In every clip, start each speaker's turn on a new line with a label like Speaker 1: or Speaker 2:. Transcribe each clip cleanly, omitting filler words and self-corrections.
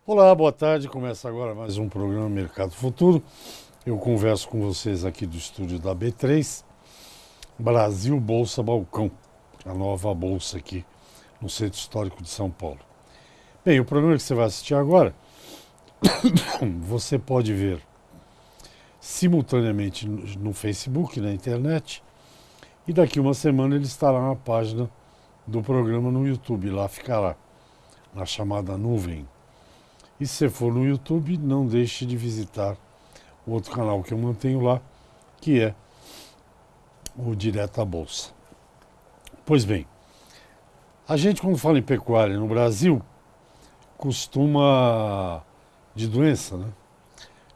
Speaker 1: Olá, boa tarde. Começa agora mais um programa Mercado Futuro. Eu converso com vocês aqui do estúdio da B3, Brasil Bolsa Balcão, a nova bolsa aqui no Centro Histórico de São Paulo. Bem, o programa que você vai assistir agora, você pode ver simultaneamente no Facebook, na internet, e daqui uma semana ele estará na página do programa no YouTube, lá ficará, na chamada nuvem. E se você for no YouTube, não deixe de visitar o outro canal que eu mantenho lá, que é o Direto à Bolsa. Pois bem, a gente quando fala em pecuária no Brasil, costuma, de doença, né?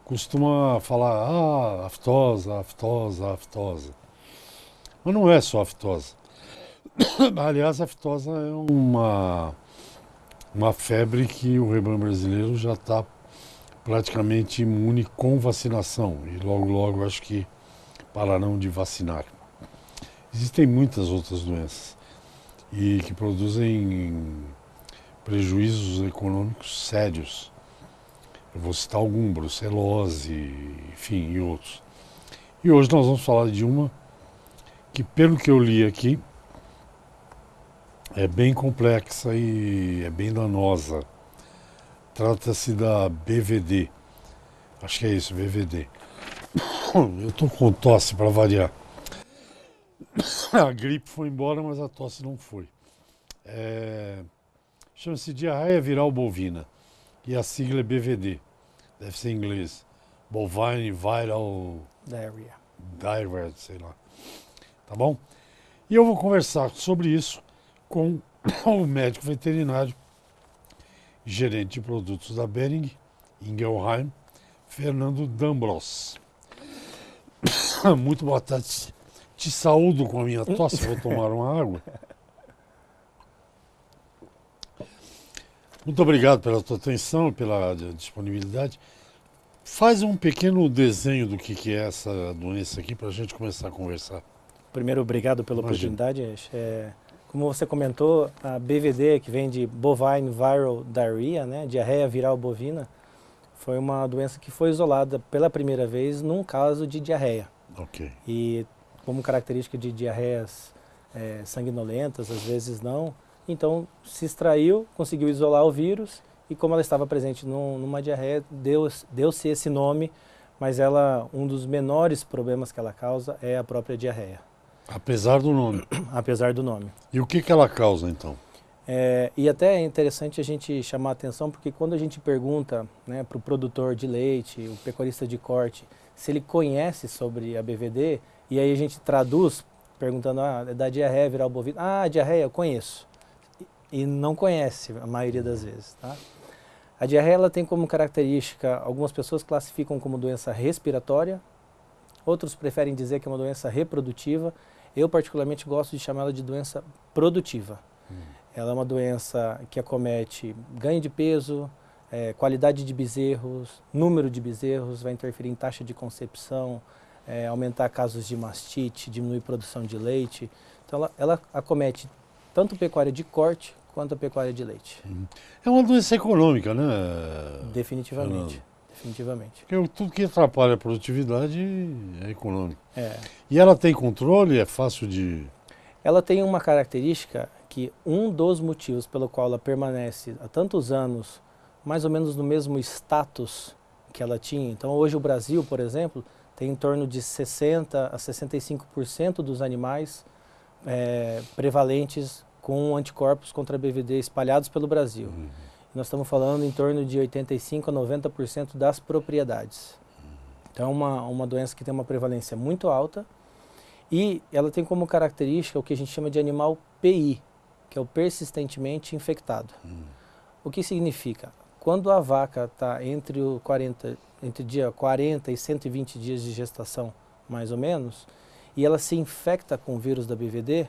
Speaker 1: Costuma falar, aftosa, aftosa, aftosa. Mas não é só aftosa. Aliás, a aftosa é uma febre que o rebanho brasileiro já está praticamente imune com vacinação e logo logo acho que pararão de vacinar. Existem muitas outras doenças e que produzem prejuízos econômicos sérios. Eu vou citar algum, brucelose, enfim, e outros. E hoje nós vamos falar de uma que, pelo que eu li aqui, é bem complexa e é bem danosa. Trata-se da BVD. Acho que é isso, BVD. Eu tô com tosse para variar. A gripe foi embora, mas a tosse não foi. Chama-se diarreia viral bovina. E a sigla é BVD. Deve ser em inglês. Bovine Viral
Speaker 2: Diarrhea.
Speaker 1: Diarrhea, sei lá. Tá bom? E eu vou conversar sobre isso com o médico veterinário, gerente de produtos da Behring, Ingelheim, Fernando D'Ambros. Muito boa tarde. Te saúdo com a minha tosse, vou tomar uma água. Muito obrigado pela tua atenção, pela disponibilidade. Faz um pequeno desenho do que é essa doença aqui para a gente começar a conversar.
Speaker 2: Primeiro, obrigado pela
Speaker 1: Imagina.
Speaker 2: oportunidade. Como você comentou, a BVD, que vem de Bovine Viral Diarrhea, né, diarreia viral bovina, foi uma doença que foi isolada pela primeira vez num caso de diarreia.
Speaker 1: Ok.
Speaker 2: E como característica de diarreias sanguinolentas, às vezes não, então se extraiu, conseguiu isolar o vírus e como ela estava presente numa diarreia, deu-se esse nome, mas um dos menores problemas que ela causa é a própria diarreia.
Speaker 1: Apesar do nome.
Speaker 2: Apesar do nome.
Speaker 1: E o que ela causa, então?
Speaker 2: E até é interessante a gente chamar a atenção, porque quando a gente pergunta, né, para o produtor de leite, o pecuarista de corte, se ele conhece sobre a BVD, e aí a gente traduz perguntando, é da diarreia viral bovina. Ah, diarreia, eu conheço. E não conhece a maioria das vezes, tá? A diarreia ela tem como característica, algumas pessoas classificam como doença respiratória, outros preferem dizer que é uma doença reprodutiva. Eu particularmente gosto de chamá-la de doença produtiva. Ela é uma doença que acomete ganho de peso, qualidade de bezerros, número de bezerros, vai interferir em taxa de concepção, aumentar casos de mastite, diminuir produção de leite. Então ela acomete tanto pecuária de corte quanto a pecuária de leite.
Speaker 1: É uma doença econômica, né?
Speaker 2: Definitivamente. Definitivamente.
Speaker 1: Porque tudo que atrapalha a produtividade é econômico.
Speaker 2: É.
Speaker 1: E ela tem controle? É fácil de...
Speaker 2: Ela tem uma característica que um dos motivos pelo qual ela permanece há tantos anos, mais ou menos no mesmo status que ela tinha. Então hoje o Brasil, por exemplo, tem em torno de 60% a 65% dos animais prevalentes com anticorpos contra a BVD espalhados pelo Brasil. Nós estamos falando em torno de 85% a 90% das propriedades. Então é uma doença que tem uma prevalência muito alta e ela tem como característica o que a gente chama de animal PI, que é o persistentemente infectado. O que significa? Quando a vaca está entre dia 40 e 120 dias de gestação, mais ou menos, e ela se infecta com o vírus da BVD,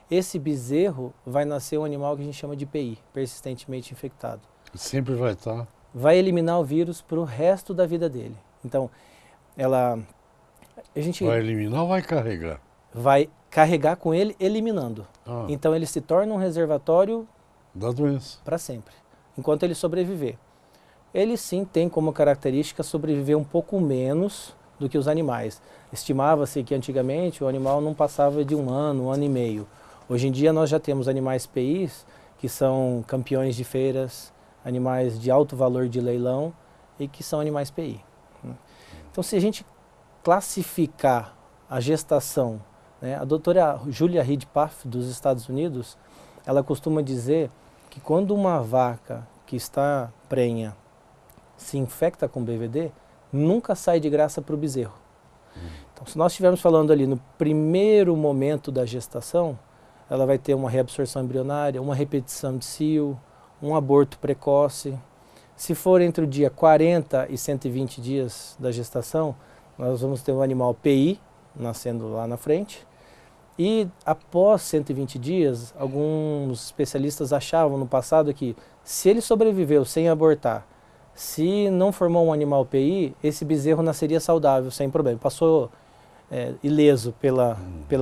Speaker 2: esse bezerro vai nascer um animal que a gente chama de PI, persistentemente infectado.
Speaker 1: Sempre vai estar...
Speaker 2: Vai eliminar o vírus para o resto da vida dele. Então, a gente
Speaker 1: Vai eliminar ou vai carregar?
Speaker 2: vai carregar com ele eliminando. Então ele se torna um reservatório
Speaker 1: Da doença.
Speaker 2: para sempre, enquanto ele sobreviver. ele sim tem como característica sobreviver um pouco menos do que os animais. Estimava-se que antigamente o animal não passava de um ano e meio. Hoje em dia nós já temos animais PIs que são campeões de feiras, animais de alto valor de leilão e que são animais PI. Então, se a gente classificar a gestação, né, a doutora Julia Reed-Paff, dos Estados Unidos, ela costuma dizer que quando uma vaca que está prenha se infecta com BVD, nunca sai de graça para o bezerro. Então, se nós estivermos falando ali no primeiro momento da gestação, ela vai ter uma reabsorção embrionária, uma repetição de cio, um aborto precoce. Se for entre o dia 40 e 120 dias da gestação, nós vamos ter um animal PI nascendo lá na frente. E após 120 dias, alguns especialistas achavam no passado que se ele sobreviveu sem abortar, se não formou um animal PI, esse bezerro nasceria saudável, sem problema. Passou ileso pela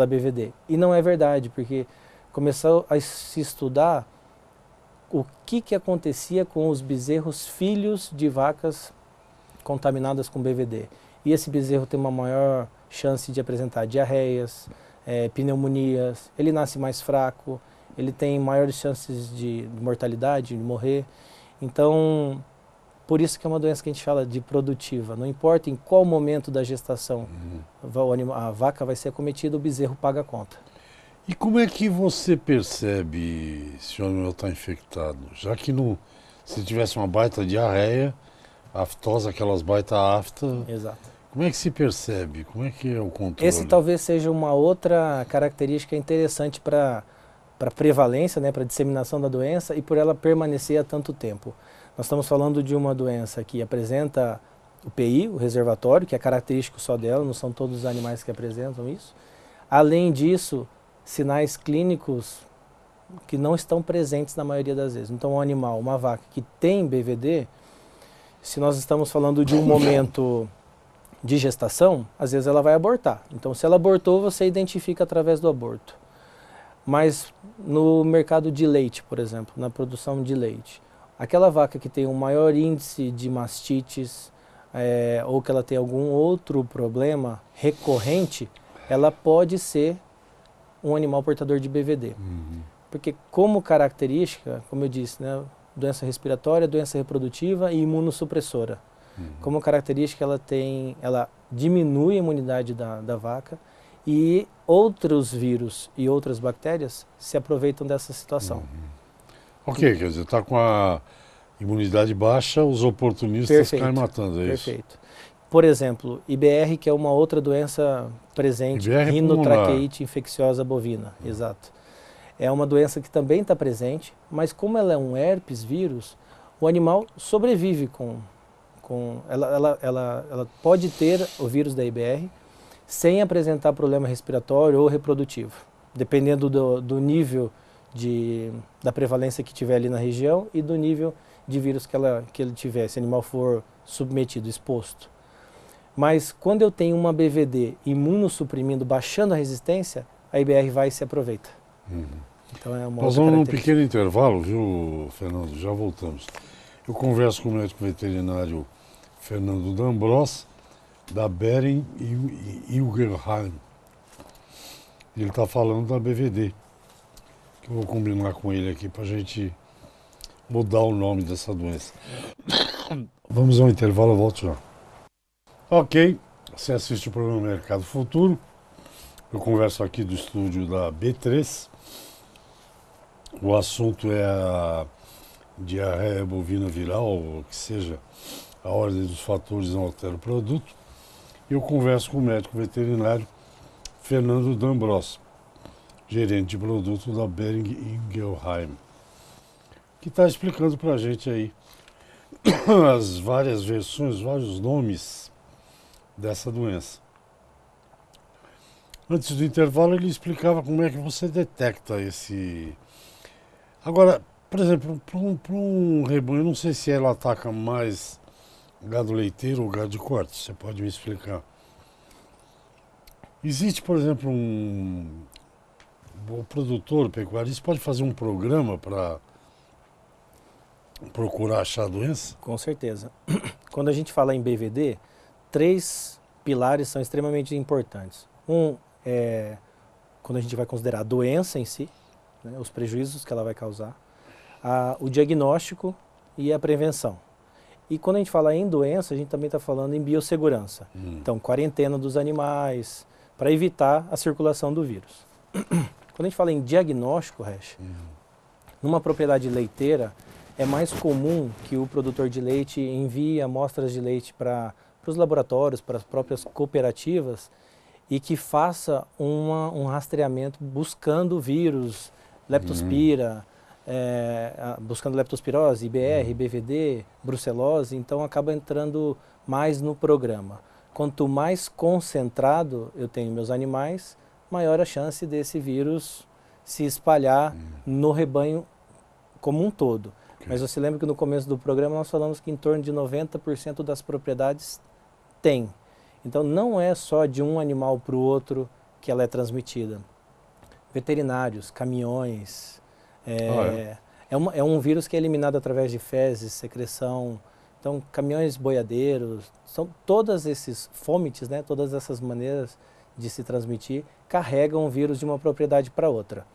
Speaker 2: BVD. E não é verdade, porque começou a se estudar o que acontecia com os bezerros filhos de vacas contaminadas com BVD. E esse bezerro tem uma maior chance de apresentar diarreias, pneumonias, ele nasce mais fraco, ele tem maiores chances de mortalidade, de morrer. Então, por isso que é uma doença que a gente fala de produtiva. Não importa em qual momento da gestação a vaca vai ser acometida, o bezerro paga a conta.
Speaker 1: E como é que você percebe se o animal está infectado? Já que se tivesse uma baita diarreia, aftosa, aquelas baita afta,
Speaker 2: Exato.
Speaker 1: como é que se percebe? Como é que é o controle?
Speaker 2: Esse talvez seja uma outra característica interessante para a prevalência, né, para a disseminação da doença e por ela permanecer há tanto tempo. Nós estamos falando de uma doença que apresenta o PI, o reservatório, que é característico só dela, não são todos os animais que apresentam isso. Além disso, sinais clínicos que não estão presentes na maioria das vezes. Então, um animal, uma vaca que tem BVD, se nós estamos falando de um momento de gestação, às vezes ela vai abortar. Então, se ela abortou, você identifica através do aborto. Mas no mercado de leite, por exemplo, na produção de leite, aquela vaca que tem um maior índice de mastites ou que ela tem algum outro problema recorrente, ela pode ser um animal portador de BVD. Porque como característica, como eu disse, né, doença respiratória, doença reprodutiva e imunossupressora. Como característica ela diminui a imunidade da vaca e outros vírus e outras bactérias se aproveitam dessa situação.
Speaker 1: Ok, quer dizer, está com a imunidade baixa, os oportunistas caem matando, é isso?
Speaker 2: Perfeito. Por exemplo, IBR, que é uma outra doença presente, rinotraqueite infecciosa bovina, exato. É uma doença que também está presente, mas como ela é um herpes vírus, o animal sobrevive ela pode ter o vírus da IBR sem apresentar problema respiratório ou reprodutivo, dependendo do nível da prevalência que tiver ali na região e do nível de vírus que ele tiver, se o animal for submetido, exposto. Mas quando eu tenho uma BVD imunossuprimindo, baixando a resistência, a IBR vai e se aproveita. Então é uma
Speaker 1: Nós vamos num pequeno intervalo, viu, Fernando? Já voltamos. Eu converso com o médico veterinário Fernando D'Ambros, da Behring Ingelheim. Ele está falando da BVD, que eu vou combinar com ele aqui para a gente mudar o nome dessa doença. Vamos ao intervalo, eu volto já. Ok, você assiste o programa Mercado Futuro. Eu converso aqui do estúdio da B3. O assunto é a diarreia bovina viral, ou que seja, a ordem dos fatores não altera o produto. E eu converso com o médico veterinário Fernando D'Ambros, gerente de produto da Behring Ingelheim, que está explicando para a gente aí as várias versões, vários nomes dessa doença. Antes do intervalo ele explicava como é que você detecta esse... Agora, por exemplo, para um rebanho, eu não sei se ela ataca mais gado leiteiro ou gado de corte, você pode me explicar? Existe, por exemplo, o produtor, o pecuarista, pode fazer um programa para procurar achar a doença?
Speaker 2: Com certeza. Quando a gente fala em BVD, 3 pilares são extremamente importantes. Um é quando a gente vai considerar a doença em si, né, os prejuízos que ela vai causar, o diagnóstico e a prevenção. E quando a gente fala em doença, a gente também está falando em biossegurança. Então, quarentena dos animais, para evitar a circulação do vírus. Quando a gente fala em diagnóstico, Resch, numa propriedade leiteira, é mais comum que o produtor de leite envie amostras de leite para os laboratórios, para as próprias cooperativas, e que faça um rastreamento buscando vírus, leptospira, buscando leptospirose, IBR, BVD, brucelose, então acaba entrando mais no programa. Quanto mais concentrado eu tenho meus animais, maior a chance desse vírus se espalhar no rebanho como um todo. Mas você lembra que no começo do programa nós falamos que em torno de 90% das propriedades tem. Então não é só de um animal para o outro que ela é transmitida. Veterinários, caminhões, é um vírus que é eliminado através de fezes, secreção. Então caminhões boiadeiros, são todos esses fômites, né, todas essas maneiras de se transmitir, carregam o vírus de uma propriedade para outra.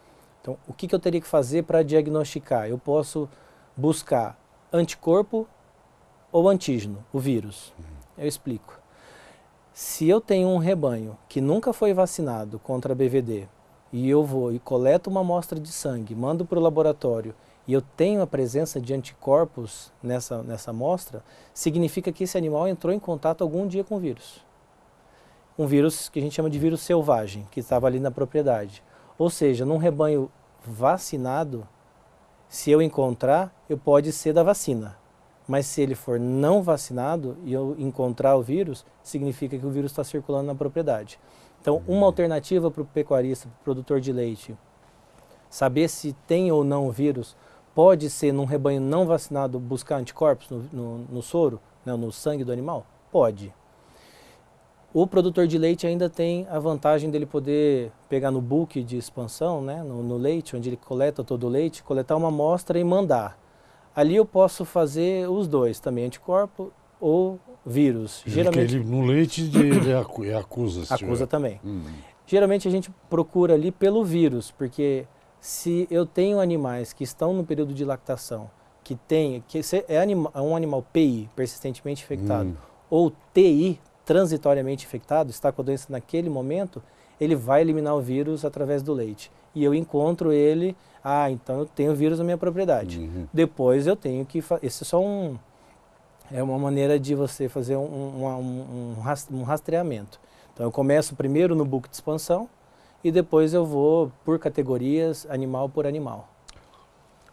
Speaker 2: Então o que eu teria que fazer para diagnosticar? Eu posso buscar anticorpo ou antígeno, o vírus. Eu explico. Se eu tenho um rebanho que nunca foi vacinado contra BVD e eu vou e coleto uma amostra de sangue, mando para o laboratório e eu tenho a presença de anticorpos nessa amostra, significa que esse animal entrou em contato algum dia com o vírus. Um vírus que a gente chama de vírus selvagem, que estava ali na propriedade. Ou seja, num rebanho vacinado, se eu encontrar, pode ser da vacina. Mas se ele for não vacinado e eu encontrar o vírus, significa que o vírus está circulando na propriedade. Então, uma alternativa para o pecuarista, para o produtor de leite, saber se tem ou não o vírus, pode ser num rebanho não vacinado buscar anticorpos no soro, né, no sangue do animal? Pode. O produtor de leite ainda tem a vantagem dele poder pegar no book de expansão, né, no leite, onde ele coleta todo o leite, coletar uma amostra e mandar. Ali eu posso fazer os dois, também anticorpo ou vírus.
Speaker 1: Geralmente no leite ele acusa.
Speaker 2: Acusa também. Geralmente a gente procura ali pelo vírus, porque se eu tenho animais que estão no período de lactação, que é um animal PI, persistentemente infectado, ou TI, transitoriamente infectado, está com a doença naquele momento, ele vai eliminar o vírus através do leite. E eu encontro ele, então eu tenho vírus na minha propriedade. Depois eu tenho que... Esse é só uma maneira de você fazer um rastreamento. Então eu começo primeiro no book de expansão e depois eu vou por categorias, animal por animal.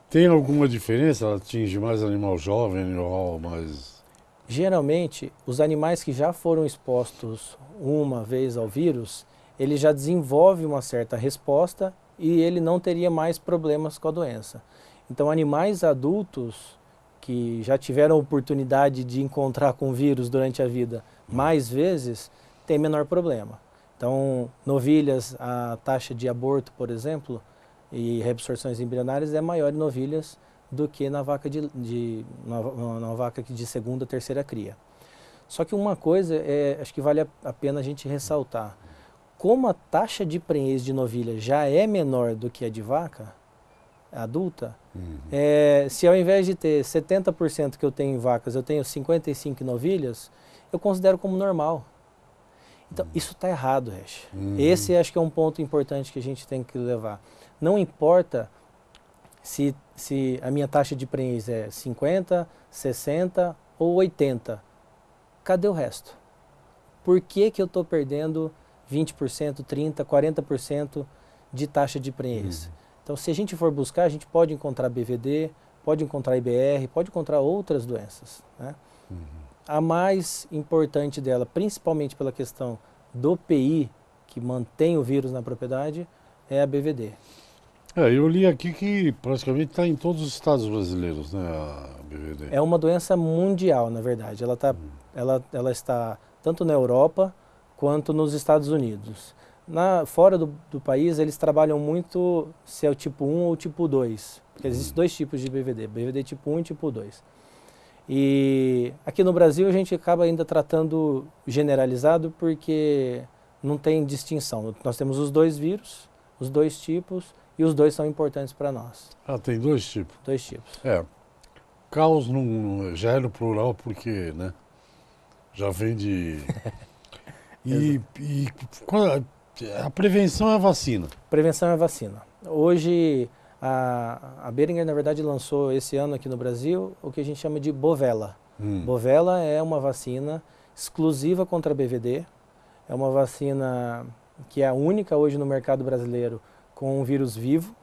Speaker 1: Tem alguma diferença? Ela atinge mais animal jovem, animal mais...
Speaker 2: Geralmente, os animais que já foram expostos uma vez ao vírus, ele já desenvolve uma certa resposta e ele não teria mais problemas com a doença. Então, animais adultos que já tiveram a oportunidade de encontrar com o vírus durante a vida mais vezes, tem menor problema. Então, novilhas, a taxa de aborto, por exemplo, e reabsorções embrionárias é maior em novilhas do que na vaca na vaca de segunda, terceira cria. Só que uma coisa, acho que vale a pena a gente ressaltar. Como a taxa de prenhez de novilha já é menor do que a de vaca adulta, se ao invés de ter 70% que eu tenho em vacas, eu tenho 55 novilhas, eu considero como normal. Então, isso está errado, Resch. Esse acho que é um ponto importante que a gente tem que levar. Não importa se a minha taxa de prenhez é 50, 60 ou 80. Cadê o resto? Por que eu estou perdendo 20%, 30%, 40% de taxa de prenhez? Então, se a gente for buscar, a gente pode encontrar BVD, pode encontrar IBR, pode encontrar outras doenças, né? A mais importante dela, principalmente pela questão do PI, que mantém o vírus na propriedade, é a BVD.
Speaker 1: Eu li aqui que praticamente está em todos os estados brasileiros, né, a BVD.
Speaker 2: É uma doença mundial, na verdade. Ela está tanto na Europa quanto nos Estados Unidos. Fora do país, eles trabalham muito se é o tipo 1 ou o tipo 2. Porque existem dois tipos de BVD, BVD tipo 1 e tipo 2. E aqui no Brasil a gente acaba ainda tratando generalizado porque não tem distinção. Nós temos os dois vírus, os dois tipos, e os dois são importantes para nós.
Speaker 1: Ah, tem dois tipos.
Speaker 2: Dois tipos.
Speaker 1: Caos já é no plural porque, né? Já vem de... e a prevenção é a vacina.
Speaker 2: Prevenção é a vacina. Hoje, a Boehringer, na verdade, lançou esse ano aqui no Brasil o que a gente chama de Bovela. Bovela é uma vacina exclusiva contra BVD. É uma vacina que é a única hoje no mercado brasileiro com um vírus vivo,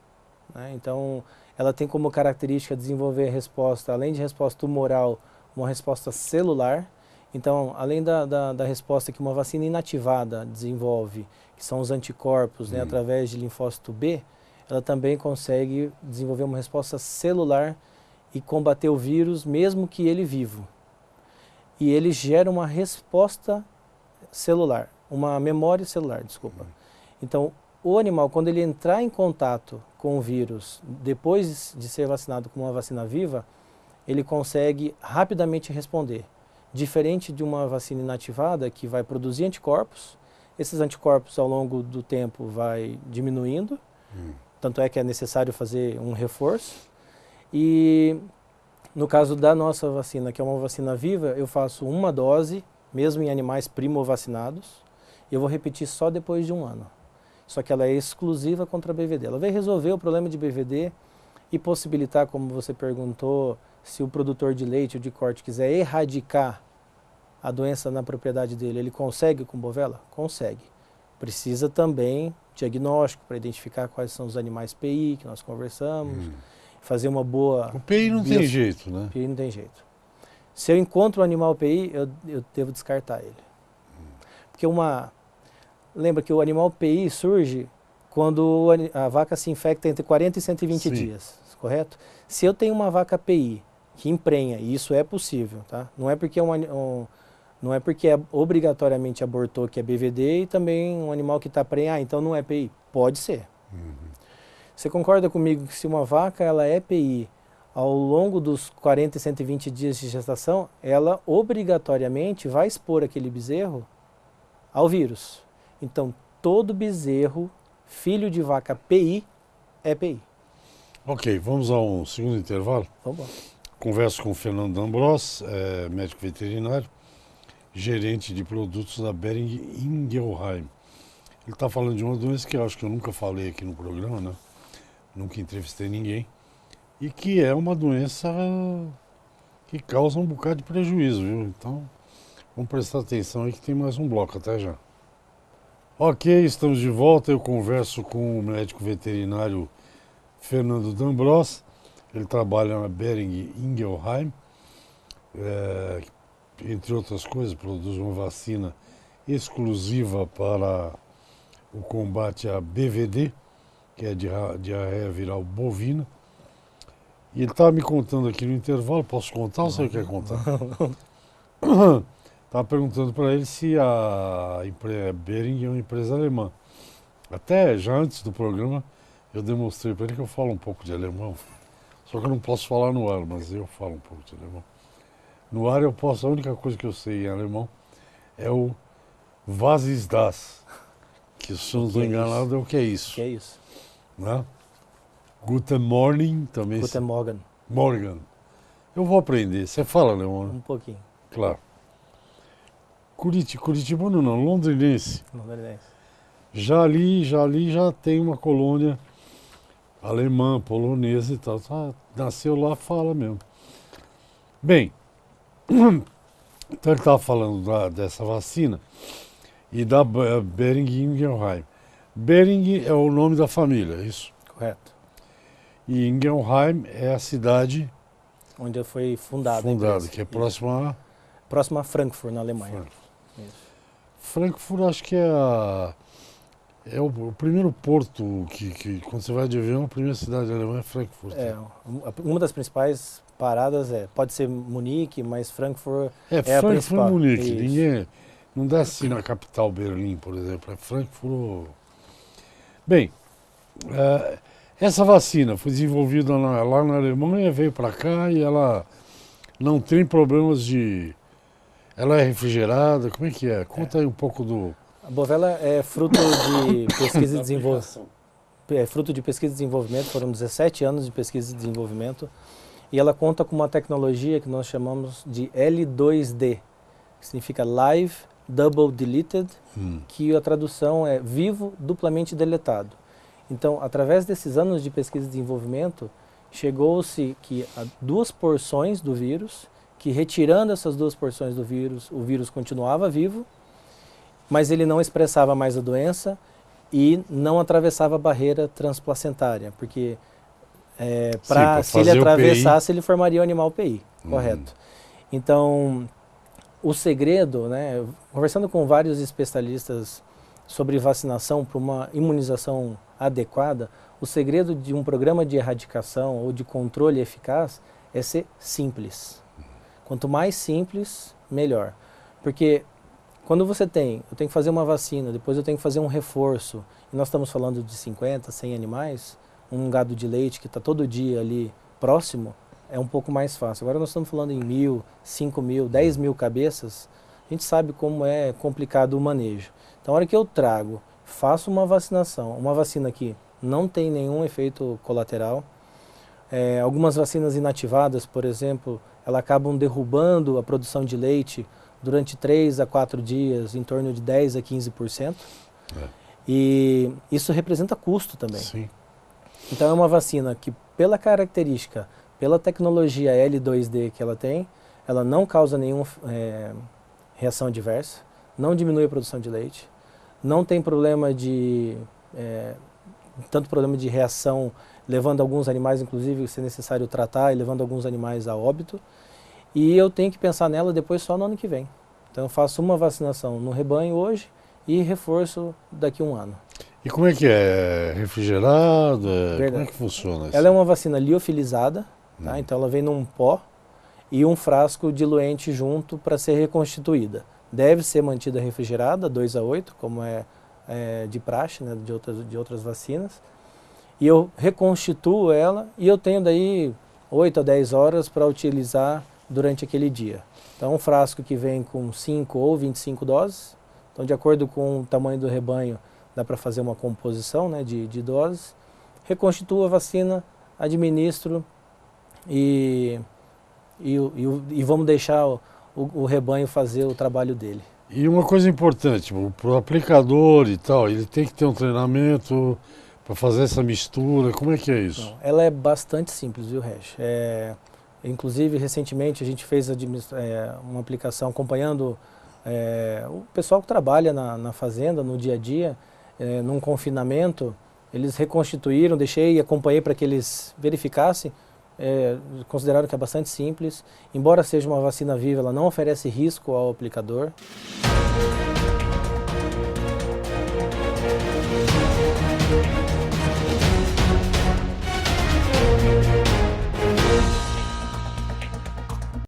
Speaker 2: né? Então, ela tem como característica desenvolver resposta, além de resposta tumoral, uma resposta celular. Então, além da resposta que uma vacina inativada desenvolve, que são os anticorpos, né, através de linfócito B, ela também consegue desenvolver uma resposta celular e combater o vírus mesmo que ele vivo. E ele gera uma resposta celular, uma memória celular, desculpa. Então, o animal, quando ele entrar em contato com o vírus, depois de ser vacinado com uma vacina viva, ele consegue rapidamente responder. Diferente de uma vacina inativada que vai produzir anticorpos, esses anticorpos ao longo do tempo vai diminuindo, tanto é que é necessário fazer um reforço. E no caso da nossa vacina, que é uma vacina viva, eu faço uma dose, mesmo em animais primovacinados, e eu vou repetir só depois de um ano. Só que ela é exclusiva contra a BVD. Ela vai resolver o problema de BVD e possibilitar, como você perguntou, se o produtor de leite ou de corte quiser erradicar a doença na propriedade dele, ele consegue com Bovela? Consegue. Precisa também diagnóstico para identificar quais são os animais PI que nós conversamos, fazer uma boa...
Speaker 1: O PI não tem jeito, né?
Speaker 2: PI não tem jeito. Se eu encontro um animal PI, eu devo descartar ele. Porque lembra que o animal PI surge quando a vaca se infecta entre 40 e 120 dias, correto? Se eu tenho uma vaca PI que emprenha, e isso é possível, tá? Não é porque obrigatoriamente abortou que é BVD e também um animal que está prenha, então não é PI. Pode ser. Você concorda comigo que se uma vaca ela é PI ao longo dos 40 e 120 dias de gestação, ela obrigatoriamente vai expor aquele bezerro ao vírus. Então, todo bezerro, filho de vaca PI, é PI.
Speaker 1: Ok, vamos a um segundo intervalo.
Speaker 2: Vamos lá.
Speaker 1: Converso com o Fernando D'Ambros, médico veterinário, gerente de produtos da Boehringer Ingelheim. Ele está falando de uma doença que eu acho que eu nunca falei aqui no programa, né? Nunca entrevistei ninguém. E que é uma doença que causa um bocado de prejuízo, viu? Então, vamos prestar atenção aí que tem mais um bloco. Até já. Ok, estamos de volta. Eu converso com o médico veterinário Fernando D'Ambros. Ele trabalha na Boehringer Ingelheim. Entre outras coisas, produz uma vacina exclusiva para o combate à BVD, que é diarreia viral bovina. E ele estava me contando aqui no intervalo, posso contar ou você quer contar? Estava perguntando para ele se a Boehringer é uma empresa alemã. Até já antes do programa eu demonstrei para ele que eu falo um pouco de alemão. Só que eu não posso falar no ar, mas eu falo um pouco de alemão. No ar eu posso, a única coisa que eu sei em alemão é o Was ist das? Que se eu não estou enganado é o que é isso.
Speaker 2: O que é isso?
Speaker 1: Né? Guten Morgen também.
Speaker 2: Guten Morgen.
Speaker 1: Morgen. Eu vou aprender. Você fala alemão, né?
Speaker 2: Um pouquinho.
Speaker 1: Claro. Curitibano não, londrinense.
Speaker 2: Londrinense.
Speaker 1: Já tem uma colônia alemã, polonesa e tal. Nasceu lá, fala mesmo. Bem, então ele estava falando dessa vacina e da Boehringer Ingelheim. Boehringer é o nome da família, é isso?
Speaker 2: Correto.
Speaker 1: E Ingelheim é a cidade
Speaker 2: onde foi fundada,
Speaker 1: que é próxima
Speaker 2: a Frankfurt, na Alemanha.
Speaker 1: Frankfurt acho que é o primeiro porto que quando você vai de avião, a primeira cidade alemã é Frankfurt.
Speaker 2: Uma das principais paradas pode ser Munique, mas Frankfurt é a
Speaker 1: Frankfurt
Speaker 2: principal.
Speaker 1: e Munique. Não desce na capital Berlim, por exemplo, é Frankfurt. Bem, essa vacina foi desenvolvida lá na Alemanha, veio para cá e ela não tem problemas de... Ela é refrigerada, como é que é? Conta aí um pouco do...
Speaker 2: A Bovela é fruto de pesquisa e desenvolvimento. É fruto de pesquisa e desenvolvimento, foram 17 anos de pesquisa e desenvolvimento. E ela conta com uma tecnologia que nós chamamos de L2D, que significa Live Double Deleted, que a tradução é vivo duplamente deletado. Então, através desses anos de pesquisa e desenvolvimento, chegou-se que a 2 porções do vírus, que retirando essas 2 porções do vírus, o vírus continuava vivo, mas ele não expressava mais a doença e não atravessava a barreira transplacentária, porque se ele atravessasse, ele formaria o animal PI, correto. Então, o segredo, né, conversando com vários especialistas sobre vacinação para uma imunização adequada, o segredo de um programa de erradicação ou de controle eficaz é ser simples. Quanto mais simples, melhor. Porque quando eu tenho que fazer uma vacina, depois eu tenho que fazer um reforço, e nós estamos falando de 50, 100 animais, um gado de leite que está todo dia ali próximo, é um pouco mais fácil. Agora nós estamos falando em 1.000, 5.000, 10.000 cabeças, a gente sabe como é complicado o manejo. Então, a hora que eu trago, faço uma vacinação, uma vacina que não tem nenhum efeito colateral, algumas vacinas inativadas, por exemplo, elas acabam derrubando a produção de leite durante 3 a 4 dias, em torno de 10 a 15%. E isso representa custo também.
Speaker 1: Sim.
Speaker 2: Então é uma vacina que, pela característica, pela tecnologia L2D que ela tem, ela não causa nenhuma reação adversa, não diminui a produção de leite, não tem problema tanto problema de reação, levando alguns animais, inclusive, se necessário tratar, e levando alguns animais a óbito. E eu tenho que pensar nela depois só no ano que vem. Então eu faço uma vacinação no rebanho hoje e reforço daqui a um ano.
Speaker 1: E como é que é? Refrigerado? Como é que funciona isso?
Speaker 2: Ela é uma vacina liofilizada, tá? Então ela vem num pó e um frasco diluente junto para ser reconstituída. Deve ser mantida refrigerada, 2:8, como é de praxe, né, de outras vacinas. E eu reconstituo ela e eu tenho daí 8 a 10 horas para utilizar durante aquele dia. Então, um frasco que vem com 5 ou 25 doses. Então, de acordo com o tamanho do rebanho, dá para fazer uma composição, né, de doses. Reconstituo a vacina, administro e vamos deixar o rebanho fazer o trabalho dele.
Speaker 1: E uma coisa importante, para o aplicador e tal, ele tem que ter um treinamento para fazer essa mistura, como é que é isso?
Speaker 2: Não, ela é bastante simples, viu, Regi? Inclusive, recentemente a gente fez uma aplicação acompanhando o pessoal que trabalha na fazenda, no dia a dia, num confinamento, eles reconstituíram, deixei e acompanhei para que eles verificassem, consideraram que é bastante simples. Embora seja uma vacina viva, ela não oferece risco ao aplicador.